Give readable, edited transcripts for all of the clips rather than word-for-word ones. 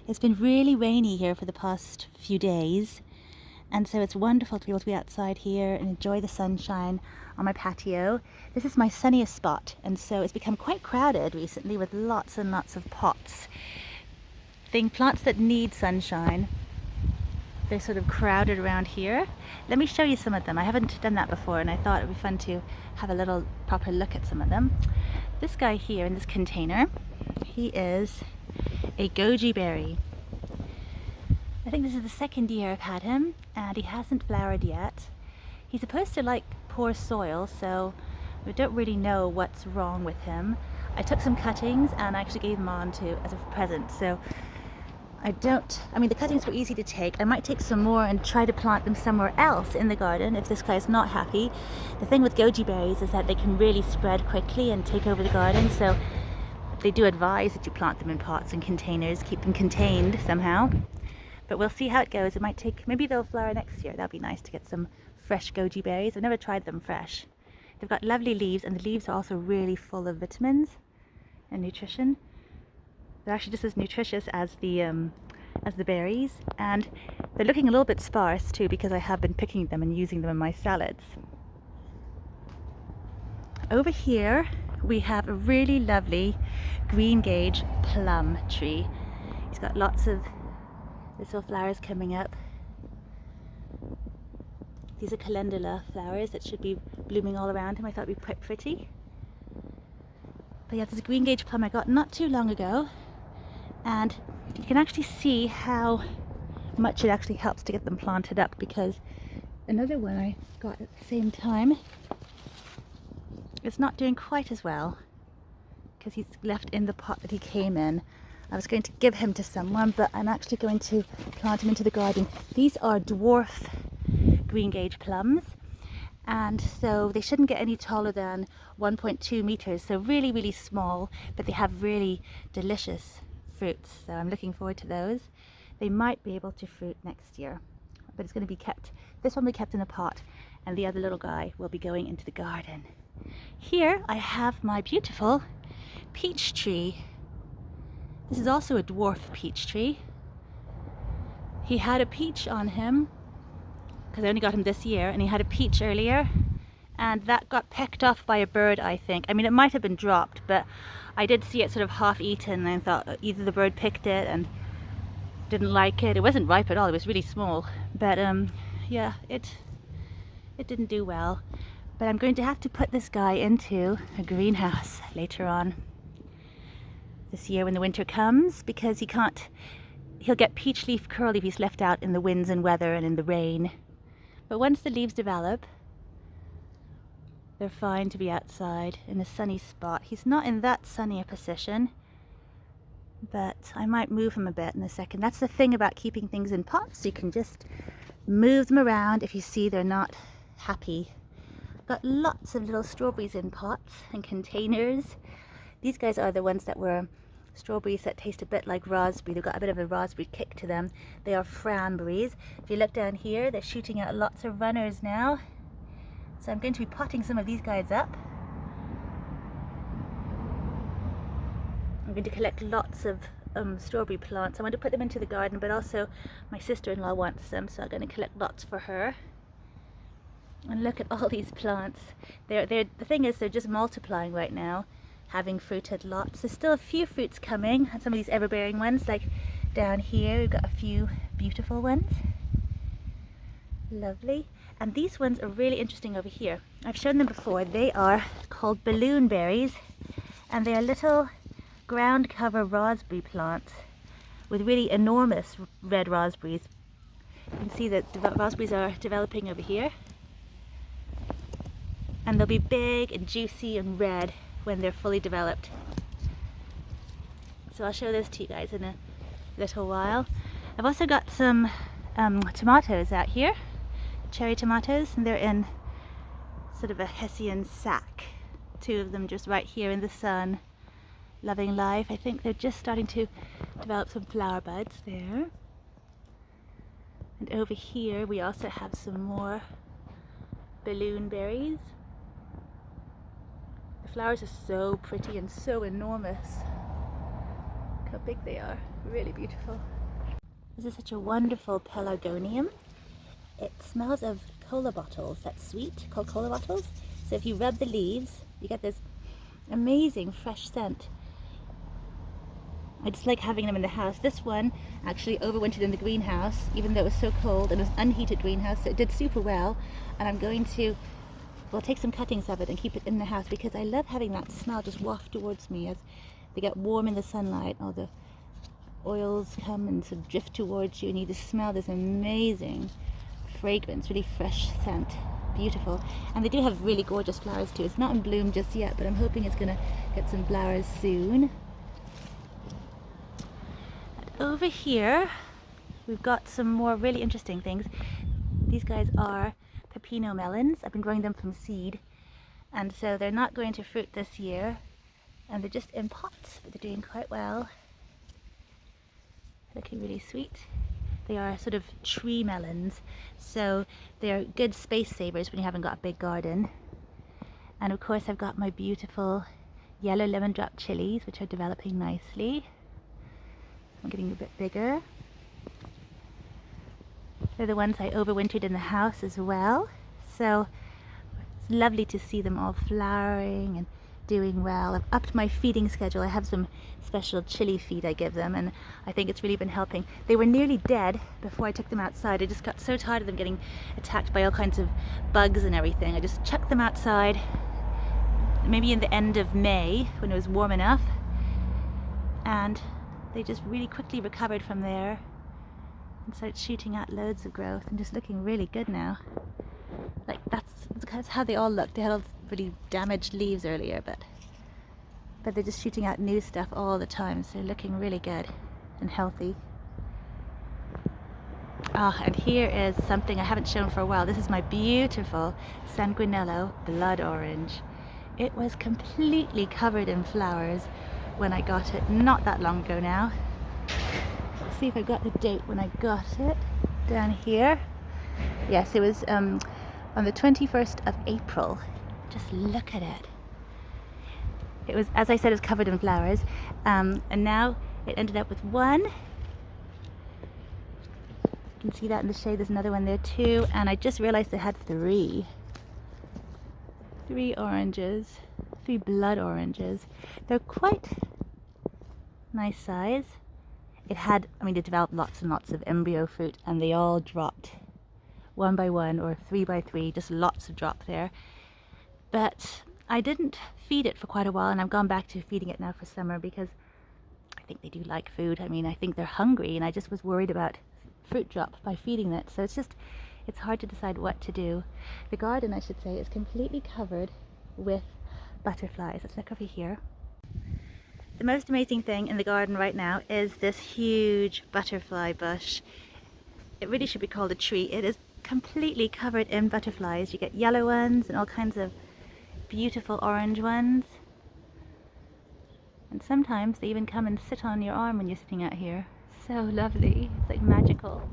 It's been really rainy here for the past few days, and so it's wonderful to be able to be outside here and enjoy the sunshine on my patio. This is my sunniest spot, and so it's become quite crowded recently with lots and lots of pots. Plants that need sunshine, they're sort of crowded around here. Let me show you some of them. I haven't done that before, and I thought it would be fun to have a little proper look at some of them. This guy here in this container, he is a goji berry. I think this is the second year I've had him, and he hasn't flowered yet. He's supposed to like poor soil, so we don't really know what's wrong with him. I took some cuttings and I actually gave them on to as a present, so I mean the cuttings were easy to take. I might take some more and try to plant them somewhere else in the garden if this guy's not happy. The thing with goji berries is that they can really spread quickly and take over the garden, so they do advise that you plant them in pots and containers, keep them contained somehow. But we'll see how it goes. It might take, maybe they'll flower next year. That'd be nice to get some fresh goji berries. I've never tried them fresh. They've got lovely leaves, and the leaves are also really full of vitamins and nutrition. They're actually just as nutritious as the berries, and they're looking a little bit sparse too because I have been picking them and using them in my salads. Over here we have a really lovely green gauge plum tree. He's got lots of little flowers coming up. These are calendula flowers that should be blooming all around him. I thought it'd be quite pretty. But yeah, there's a green gauge plum I got not too long ago, and you can actually see how much it actually helps to get them planted up, because another one I got at the same time is not doing quite as well because he's left in the pot that he came in. I was going to give him to someone, but I'm actually going to plant him into the garden. These are dwarf green gauge plums, and so they shouldn't get any taller than 1.2 meters, so really, really small, but they have really delicious fruits, so I'm looking forward to those. They might be able to fruit next year, but it's going to be kept, this one will be kept in a pot, and the other little guy will be going into the garden. Here I have my beautiful peach tree. This is also a dwarf peach tree. He had a peach on him because I only got him this year, and he had a peach earlier, and that got pecked off by a bird, I think. I mean, it might have been dropped, but I did see it sort of half eaten, and I thought either the bird picked it and didn't like it. It wasn't ripe at all, it was really small, but yeah, it didn't do well. But I'm going to have to put this guy into a greenhouse later on this year when the winter comes, because he'll get peach leaf curl if he's left out in the winds and weather and in the rain. But once the leaves develop, they're fine to be outside in a sunny spot. He's not in that sunny a position, but I might move him a bit in a second. That's the thing about keeping things in pots. You can just move them around if you see they're not happy. I've got lots of little strawberries in pots and containers. These guys are the ones that were strawberries that taste a bit like raspberry. They've got a bit of a raspberry kick to them. They are framberries. If you look down here, they're shooting out lots of runners now. So I'm going to be potting some of these guys up. I'm going to collect lots of strawberry plants. I want to put them into the garden, but also my sister-in-law wants them, so I'm going to collect lots for her. And look at all these plants. The thing is, they're just multiplying right now, having fruited lots. There's still a few fruits coming, and some of these ever-bearing ones, like down here, we've got a few beautiful ones. Lovely. And these ones are really interesting over here. I've shown them before. They are called balloon berries, and they are little ground cover raspberry plants with really enormous red raspberries. You can see that the raspberries are developing over here, and they'll be big and juicy and red when they're fully developed. So I'll show those to you guys in a little while. I've also got some tomatoes out here, cherry tomatoes, and they're in sort of a Hessian sack. Two of them just right here in the sun, loving life. I think they're just starting to develop some flower buds there. And over here we also have some more balloon berries. The flowers are so pretty and so enormous. how big they are. Really beautiful. This is such a wonderful pelargonium. It smells of cola bottles. That's sweet, called cola bottles. So if you rub the leaves, you get this amazing fresh scent. I just like having them in the house. This one actually overwintered in the greenhouse, even though it was so cold, and it was an unheated greenhouse, so it did super well. And I'm going to, well, take some cuttings of it and keep it in the house because I love having that smell just waft towards me as they get warm in the sunlight. All the oils come and sort of drift towards you, and you just smell this amazing fragrance, really fresh scent. Beautiful. And they do have really gorgeous flowers too. It's not in bloom just yet, but I'm hoping it's going to get some flowers soon. Over here we've got some more really interesting things. These guys are pepino melons. I've been growing them from seed, and so they're not going to fruit this year, and they're just in pots, but they're doing quite well. Looking really sweet. They are sort of tree melons, so they're good space savers when you haven't got a big garden. And of course I've got my beautiful yellow lemon drop chilies, which are developing nicely. I'm getting a bit bigger. They're the ones I overwintered in the house as well, so it's lovely to see them all flowering and doing well. I've upped my feeding schedule. I have some special chili feed I give them, and I think it's really been helping. They were nearly dead before I took them outside. I just got so tired of them getting attacked by all kinds of bugs and everything. I just chucked them outside, maybe in the end of May when it was warm enough, and they just really quickly recovered from there and started shooting out loads of growth and just looking really good now. Like that's how they all look. They had all really damaged leaves earlier, but they're just shooting out new stuff all the time, so they're looking really good and healthy. Ah, and here is something I haven't shown for a while. This is my beautiful Sanguinello blood orange. It was completely covered in flowers when I got it not that long ago now. Let's see if I got the date when I got it down here. Yes, it was on the 21st of April. Just look at it. It was, as I said, it was covered in flowers, and now it ended up with one. You can see that in the shade. There's another one there too, and I just realized it had three oranges, 3 blood oranges. They're quite nice size. It developed lots and lots of embryo fruit, and they all dropped one by one or 3 by 3, just lots of drop there. But I didn't feed it for quite a while, and I've gone back to feeding it now for summer because I think they do like food. I think they're hungry, and I just was worried about fruit drop by feeding it. So it's hard to decide what to do. The garden, I should say, is completely covered with butterflies. Let's look over here. The most amazing thing in the garden right now is this huge butterfly bush. It really should be called a tree. It is completely covered in butterflies. You get yellow ones and all kinds of beautiful orange ones. And sometimes they even come and sit on your arm when you're sitting out here. So lovely. It's like magical.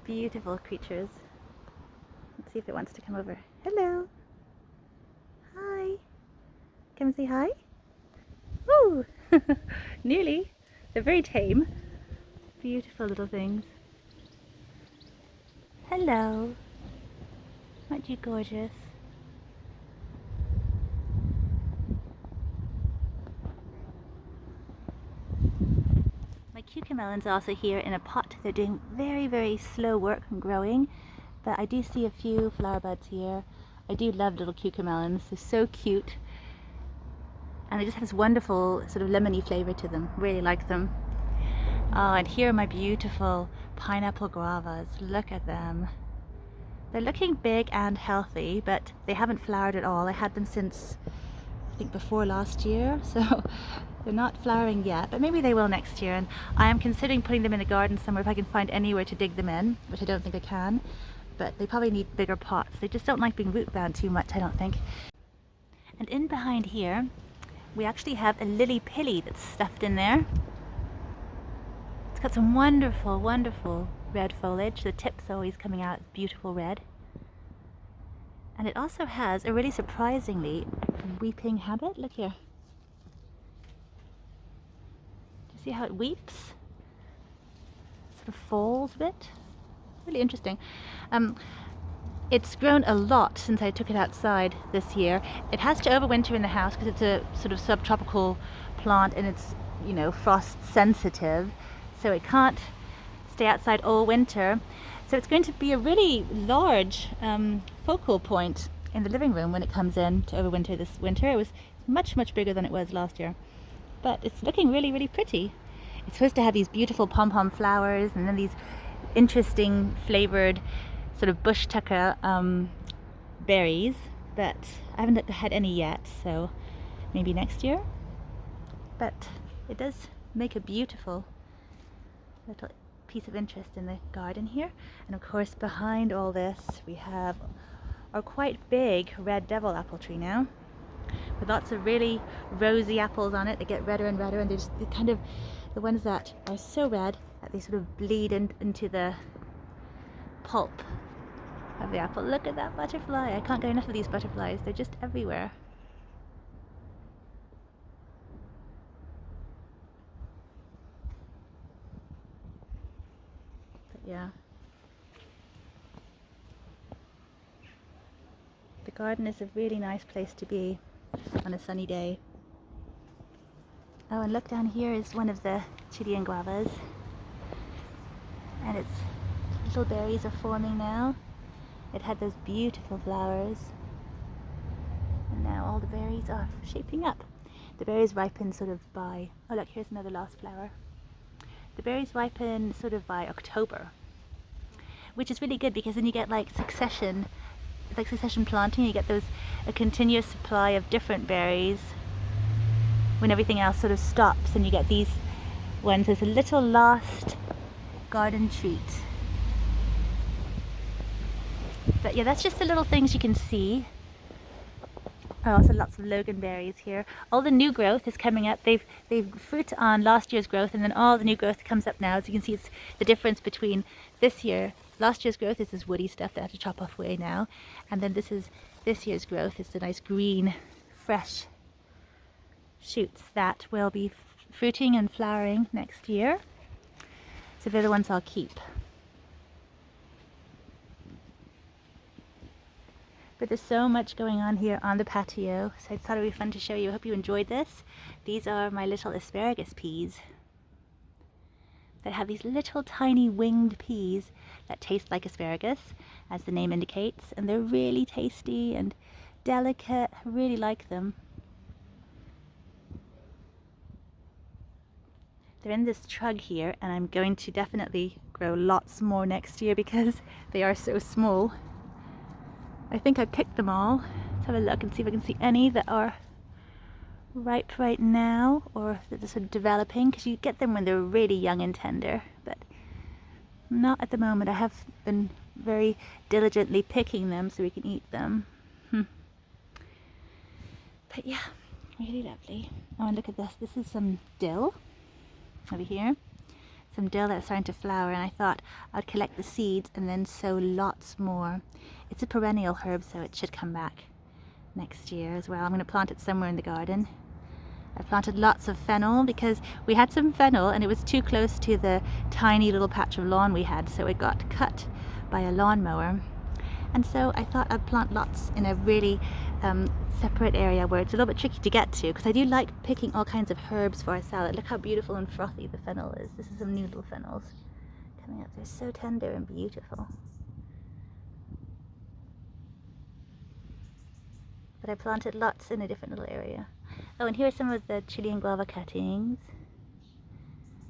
Beautiful creatures. Let's see if it wants to come over. Hello. Hi. Come and say hi. Ooh. Nearly. They're very tame. Beautiful little things. Hello. Aren't you gorgeous? My cucamelons are also here in a pot. They're doing very, very slow work in growing, but I do see a few flower buds here. I do love little cucamelons. They're so cute. And they just have this wonderful sort of lemony flavor to them. Really like them. Oh, and here are my beautiful pineapple guavas. Look at them. They're looking big and healthy, but they haven't flowered at all. I had them since, I think, before last year, so they're not flowering yet, but maybe they will next year. And I am considering putting them in the garden somewhere if I can find anywhere to dig them in, which I don't think I can, but they probably need bigger pots. They just don't like being root bound too much, I don't think. And in behind here, we actually have a lily pilly that's stuffed in there. It's got some wonderful, wonderful red foliage. The tips are always coming out beautiful red. And it also has a really surprisingly weeping habit. Look here. Do you See how it weeps? Sort of falls a bit. Really interesting. It's grown a lot since I took it outside this year. It has to overwinter in the house because it's a sort of subtropical plant and it's, you know, frost sensitive, so it can't stay outside all winter. So it's going to be a really large focal point in the living room when it comes in to overwinter this winter. It was much bigger than it was last year, but it's looking really pretty. It's supposed to have these beautiful pom-pom flowers and then these interesting flavored sort of bush tucker berries, but I haven't had any yet, so maybe next year. But it does make a beautiful little piece of interest in the garden here. And of course behind all this we have our quite big red devil apple tree now, with lots of really rosy apples on it. They get redder and redder, and they're kind of the ones that are so red that they sort of bleed into the pulp of the apple. Look at that butterfly. I can't get enough of these butterflies. They're just everywhere. But yeah. The garden is a really nice place to be on a sunny day. Oh, and look, down here is one of the Chilean guavas. And its little berries are forming now. It had those beautiful flowers, and now all the berries are shaping up. The berries ripen sort of by, oh look, here's another last flower. The berries ripen sort of by October, which is really good because then you get like succession planting. You get a continuous supply of different berries when everything else sort of stops, and you get these ones as a little last garden treat. But yeah, that's just the little things you can see. Oh, also lots of loganberries here. All the new growth is coming up. They've fruit on last year's growth, and then all the new growth comes up now. As you can see, it's the difference between last year's growth is this woody stuff that I have to chop off away now, and then this year's growth is the nice green, fresh shoots that will be fruiting and flowering next year. So they're the ones I'll keep. But there's so much going on here on the patio, so I thought it would be fun to show you. I hope you enjoyed this. These are my little asparagus peas that have these little tiny winged peas that taste like asparagus, as the name indicates, and they're really tasty and delicate. I really like them. They're in this trug here, and I'm going to definitely grow lots more next year because they are so small. I think I picked them all. Let's have a look and see if I can see any that are ripe right now or that are sort of developing, because you get them when they're really young and tender, but not at the moment. I have been very diligently picking them so we can eat them. But yeah, really lovely. Oh, and look at this. This is some dill over here. Some dill that's starting to flower, and I thought I'd collect the seeds and then sow lots more. It's a perennial herb, so it should come back next year as well. I'm going to plant it somewhere in the garden. I planted lots of fennel because we had some fennel and it was too close to the tiny little patch of lawn we had, so it got cut by a lawnmower. And so I thought I'd plant lots in a really separate area where it's a little bit tricky to get to, because I do like picking all kinds of herbs for our salad. Look how beautiful and frothy the fennel is. This is some new little fennels coming up. They're so tender and beautiful. But I planted lots in a different little area. Oh, and here are some of the Chilean guava cuttings.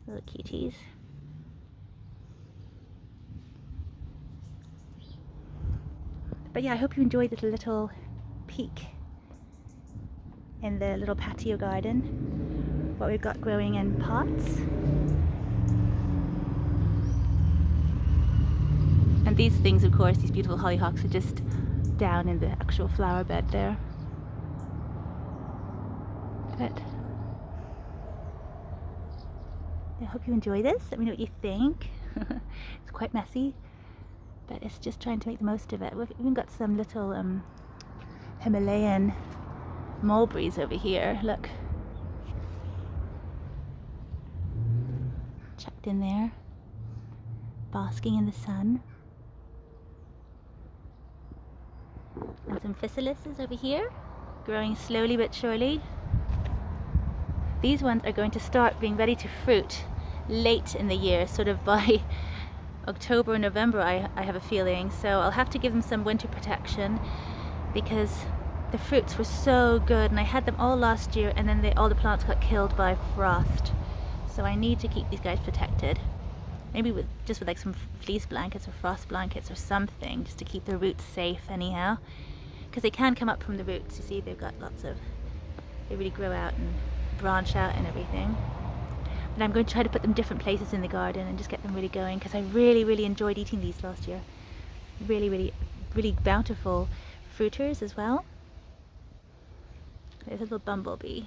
Little cuties. But yeah, I hope you enjoyed this little peek in the little patio garden, what we've got growing in pots. And these things, of course, these beautiful hollyhocks, are just down in the actual flower bed there. But I hope you enjoy this. Let me know what you think. It's quite messy, but it's just trying to make the most of it. We've even got some little Himalayan mulberries over here. Look. chucked in there, basking in the sun. And some physalis over here, growing slowly but surely. These ones are going to start being ready to fruit late in the year, sort of by October or November, I have a feeling. So I'll have to give them some winter protection because the fruits were so good, and I had them all last year, and then all the plants got killed by frost. So I need to keep these guys protected. Maybe just with like some fleece blankets or frost blankets or something, just to keep their roots safe anyhow. Because they can come up from the roots. You see, they've got they really grow out and branch out and everything. But I'm going to try to put them different places in the garden and just get them really going, because I really enjoyed eating these last year. Really bountiful fruiters as well. There's a little bumblebee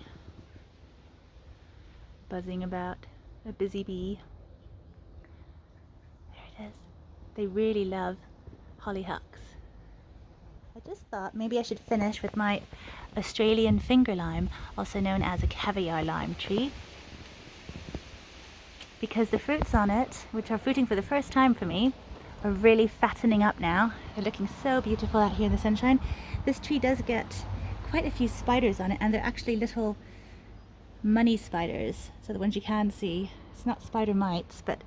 buzzing about, a busy bee. There it is. They really love hollyhocks. I just thought maybe I should finish with my Australian finger lime, also known as a caviar lime tree, because the fruits on it, which are fruiting for the first time for me, are really fattening up now. They're looking so beautiful out here in the sunshine. This tree does get quite a few spiders on it, and they're actually little money spiders, so the ones you can see. It's not spider mites, but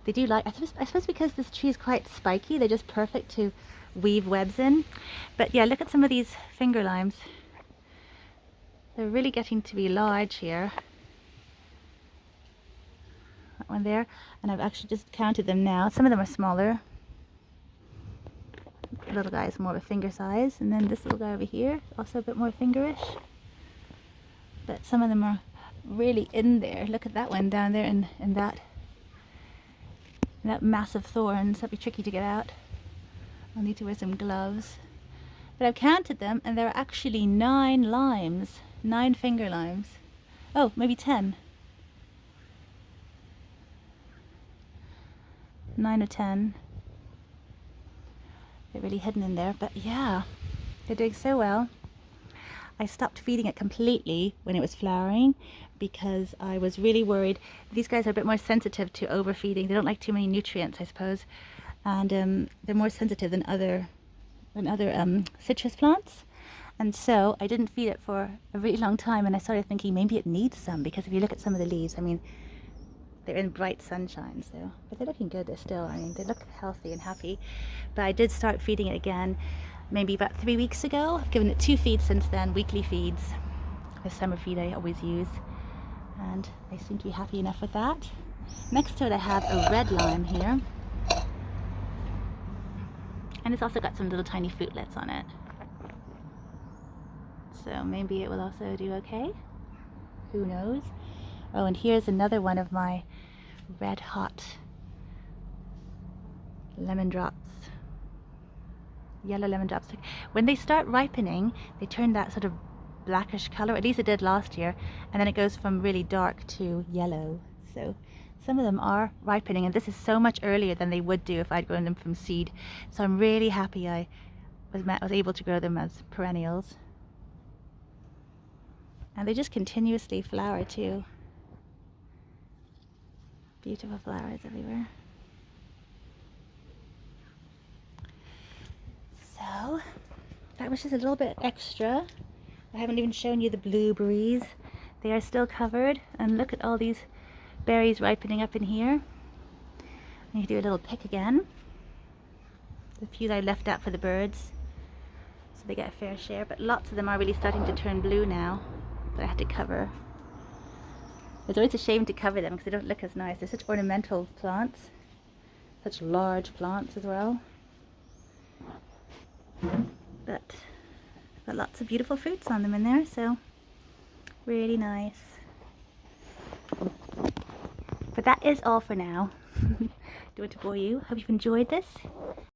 they do like, I suppose because this tree is quite spiky, they're just perfect to weave webs in. But yeah, look at some of these finger limes. They're really getting to be large here. That one there, and I've actually just counted them now. Some of them are smaller. The little guy is more of a finger size, and then this little guy over here, also a bit more fingerish. But some of them are really in there. Look at that one down there, and that massive thorns. That'd be tricky to get out. I'll need to wear some gloves. But I've counted them, and there are actually 9 limes, 9 finger limes. Oh, maybe 10. 9 or 10. They're really hidden in there, but yeah, they're doing so well. I stopped feeding it completely when it was flowering because I was really worried. These guys are a bit more sensitive to overfeeding. They don't like too many nutrients, I suppose, and they're more sensitive than other citrus plants. And so I didn't feed it for a really long time, and I started thinking maybe it needs some, because if you look at some of the leaves, I mean, they're in bright sunshine, so, but they're looking good. They're still, I mean, they look healthy and happy. But I did start feeding it again maybe about 3 weeks ago. I've given it 2 feeds since then, weekly feeds. The summer feed I always use, and they seem to be happy enough with that. Next to it I have a red lime here, and it's also got some little tiny fruitlets on it, so maybe it will also do okay. Who knows? Oh, and here's another one of my red hot lemon drops, yellow lemon drops. When they start ripening, they turn that sort of blackish color, at least it did last year, and then it goes from really dark to yellow. So some of them are ripening, and this is so much earlier than they would do if I'd grown them from seed. So I'm really happy I was able to grow them as perennials. And they just continuously flower too. Beautiful flowers everywhere. So that was just a little bit extra. I haven't even shown you the blueberries. They are still covered, and look at all these berries ripening up in here. I need to do a little pick again. The few that I left out for the birds, so they get a fair share, but lots of them are really starting to turn blue now, but I had to cover. It's always a shame to cover them because they don't look as nice. They're such ornamental plants, such large plants as well. But got lots of beautiful fruits on them in there, so really nice. But that is all for now. Don't want to bore you. Hope you've enjoyed this.